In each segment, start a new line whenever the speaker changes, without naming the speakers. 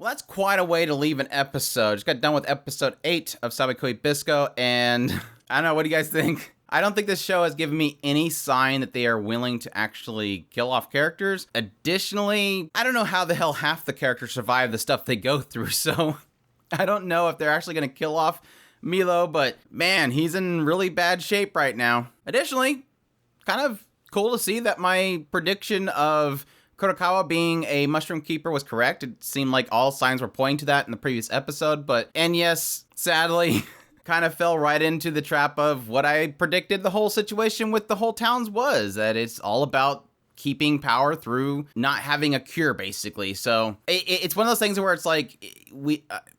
Well, that's quite a way to leave an episode. Just got done with episode 8 of Sabikui Bisco, and I don't know, what do you guys think? I don't think this show has given me any sign that they are willing to actually kill off characters. Additionally, I don't know how the hell half the characters survive the stuff they go through, so I don't know if they're actually going to kill off Milo, but man, he's in really bad shape right now. Additionally, kind of cool to see that my prediction of Kurokawa being a mushroom keeper was correct. It seemed like all signs were pointing to that in the previous episode, and yes, sadly, kind of fell right into the trap of what I predicted the whole situation with the whole towns was, that it's all about keeping power through not having a cure, basically. So it's one of those things where it's like,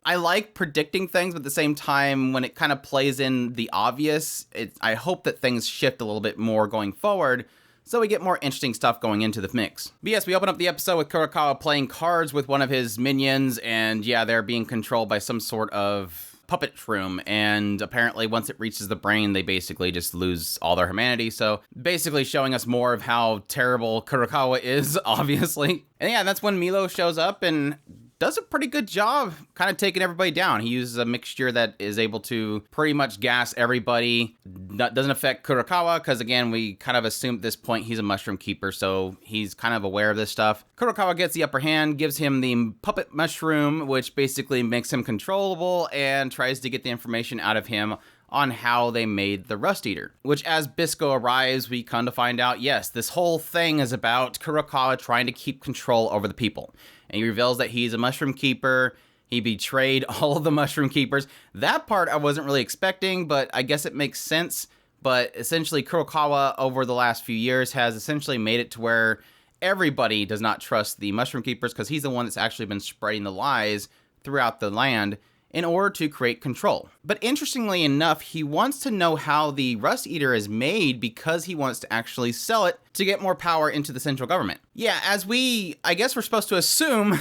I like predicting things, but at the same time, when it kind of plays in the obvious, I hope that things shift a little bit more going forward, so we get more interesting stuff going into the mix. But yes, we open up the episode with Kurokawa playing cards with one of his minions, and yeah, they're being controlled by some sort of puppet shroom, and apparently once it reaches the brain, they basically just lose all their humanity, so basically showing us more of how terrible Kurokawa is, obviously. And yeah, that's when Milo shows up and does a pretty good job kind of taking everybody down. He uses a mixture that is able to pretty much gas everybody. That doesn't affect Kurokawa, because again, we kind of assume at this point he's a mushroom keeper, so he's kind of aware of this stuff. Kurokawa gets the upper hand, gives him the puppet mushroom, which basically makes him controllable, and tries to get the information out of him on how they made the Rust Eater. Which, as Bisco arrives, we come to find out, yes, this whole thing is about Kurokawa trying to keep control over the people. And he reveals that he's a mushroom keeper. He betrayed all of the mushroom keepers. That part I wasn't really expecting, but I guess it makes sense. But essentially, Kurokawa, over the last few years, has essentially made it to where everybody does not trust the mushroom keepers, because he's the one that's actually been spreading the lies throughout the land in order to create control. But interestingly enough, he wants to know how the Rust Eater is made, because he wants to actually sell it to get more power into the central government. Yeah, I guess we're supposed to assume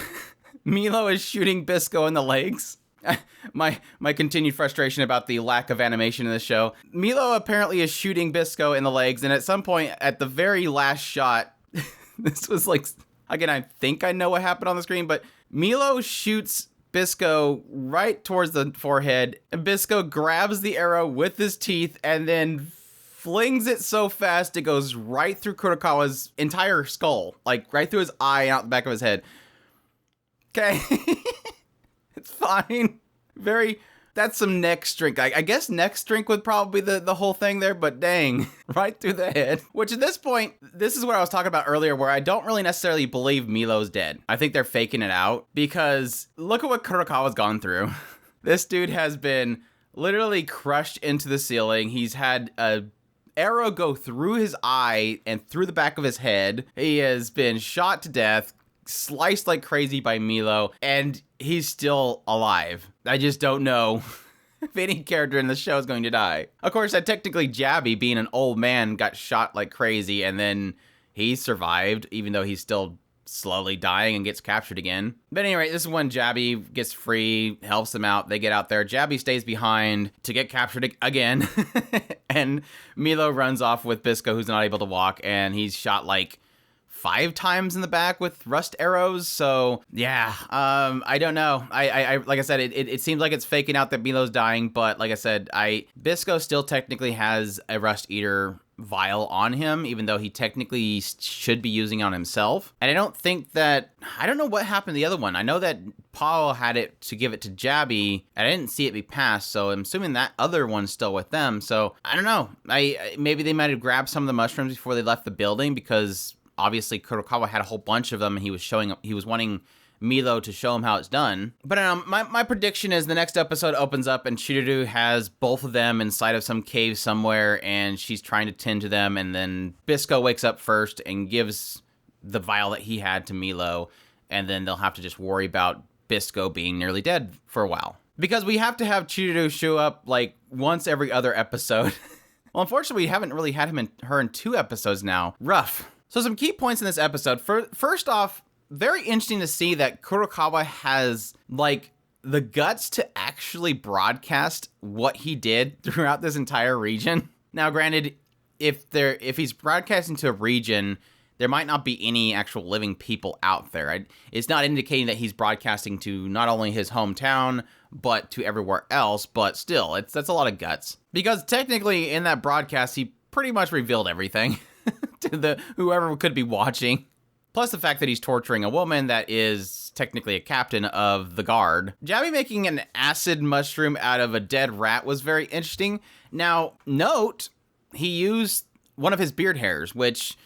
Milo is shooting Bisco in the legs. My continued frustration about the lack of animation in this show. Milo apparently is shooting Bisco in the legs, and at some point at the very last shot, this was like, again, I think I know what happened on the screen, but Milo shoots Bisco right towards the forehead, and Bisco grabs the arrow with his teeth and then flings it so fast it goes right through Kurokawa's entire skull, like right through his eye and out the back of his head. Okay. It's fine. That's some neck strength. I guess neck strength would probably be the whole thing there, but dang, right through the head. Which at this point, this is what I was talking about earlier, where I don't really necessarily believe Milo's dead. I think they're faking it out, because look at what Kurokawa's gone through. This dude has been literally crushed into the ceiling. He's had a arrow go through his eye and through the back of his head. He has been shot to death, sliced like crazy by Milo, and he's still alive. I just don't know if any character in the show is going to die. Of course, technically Jabby, being an old man, got shot like crazy, and then he survived, even though he's still slowly dying and gets captured again. But anyway, this is when Jabby gets free, helps them out, they get out there. Jabby stays behind to get captured again, and Milo runs off with Bisco, who's not able to walk, and he's shot like 5 times in the back with rust arrows. So yeah, I don't know. I like I said, it seems like it's faking out that Milo's dying, but like I said, Bisco still technically has a Rust Eater vial on him, even though he technically should be using it on himself. And I don't know what happened to the other one. I know that Paul had it to give it to Jabby, and I didn't see it be passed, so I'm assuming that other one's still with them. So I don't know. Maybe they might have grabbed some of the mushrooms before they left the building, because obviously Kurokawa had a whole bunch of them, and he was wanting Milo to show him how it's done. But my prediction is the next episode opens up and Chiruru has both of them inside of some cave somewhere, and she's trying to tend to them, and then Bisco wakes up first and gives the vial that he had to Milo, and then they'll have to just worry about Bisco being nearly dead for a while. Because we have to have Chiruru show up like once every other episode. Well, unfortunately, we haven't really had her in 2 episodes now. Rough. So some key points in this episode. First off, very interesting to see that Kurokawa has, like, the guts to actually broadcast what he did throughout this entire region. Now, granted, if he's broadcasting to a region, there might not be any actual living people out there. It's not indicating that he's broadcasting to not only his hometown, but to everywhere else, but still, that's a lot of guts. Because technically, in that broadcast, he pretty much revealed everything to whoever could be watching. Plus the fact that he's torturing a woman that is technically a captain of the guard. Jabby making an acid mushroom out of a dead rat was very interesting. Now, note, he used one of his beard hairs, which,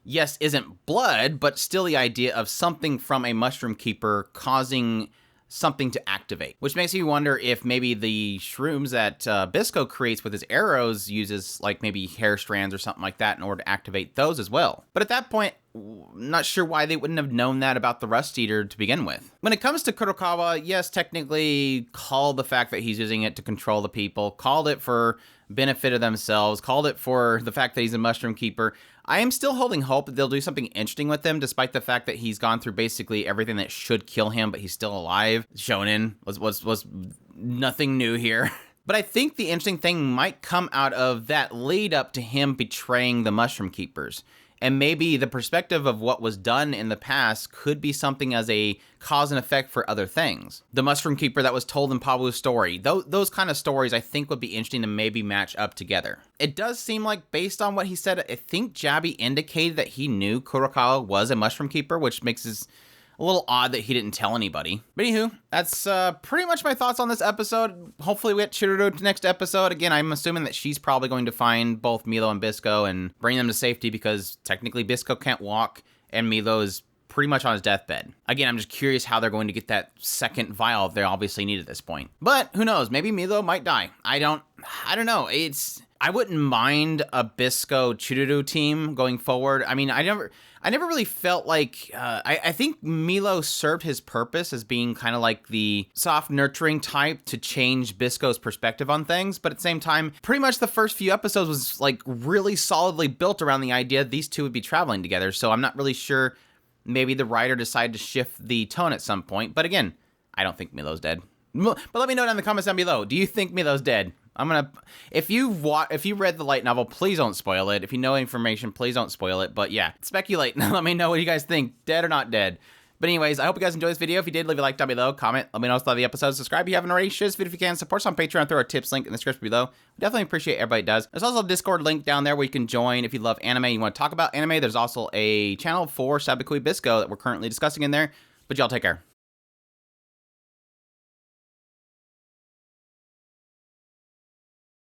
yes, isn't blood, but still the idea of something from a mushroom keeper causing something to activate, which makes me wonder if maybe the shrooms that Bisco creates with his arrows uses like maybe hair strands or something like that in order to activate those as well. But at that point, not sure why they wouldn't have known that about the Rust Eater to begin with. When it comes to Kurokawa, yes, technically called the fact that he's using it to control the people, called it for benefit of themselves, called it for the fact that he's a mushroom keeper. I am still holding hope that they'll do something interesting with him, despite the fact that he's gone through basically everything that should kill him, but he's still alive. Shonen was nothing new here. But I think the interesting thing might come out of that lead up to him betraying the Mushroom Keepers. And maybe the perspective of what was done in the past could be something as a cause and effect for other things. The Mushroom Keeper that was told in Pablo's story, those kind of stories I think would be interesting to maybe match up together. It does seem like, based on what he said, I think Jabby indicated that he knew Kurokawa was a Mushroom Keeper, which makes it a little odd that he didn't tell anybody. But anywho, that's pretty much my thoughts on this episode. Hopefully we get Chiruru next episode. Again, I'm assuming that she's probably going to find both Milo and Bisco and bring them to safety, because technically Bisco can't walk and Milo is pretty much on his deathbed. Again, I'm just curious how they're going to get that second vial they obviously need at this point. But who knows? Maybe Milo might die. I don't know. I wouldn't mind a Bisco Chiruru team going forward. I mean, I never really felt like, I think Milo served his purpose as being kind of like the soft nurturing type to change Bisco's perspective on things. But at the same time, pretty much the first few episodes was like really solidly built around the idea these two would be traveling together. So I'm not really sure. Maybe the writer decided to shift the tone at some point. But again, I don't think Milo's dead. But let me know down in the comments down below. Do you think Milo's dead? If you read the light novel, please don't spoil it. If you know information, please don't spoil it. But yeah, speculate. Let me know what you guys think, dead or not dead. But anyways, I hope you guys enjoyed this video. If you did, leave a like down below, comment, let me know what you thought of the episode, subscribe if you haven't already, share this video if you can, support us on Patreon through our tips link in the description below. We definitely appreciate everybody does. There's also a Discord link down there where you can join if you love anime and you want to talk about anime. There's also a channel for Sabikui Bisco that we're currently discussing in there. But y'all take care.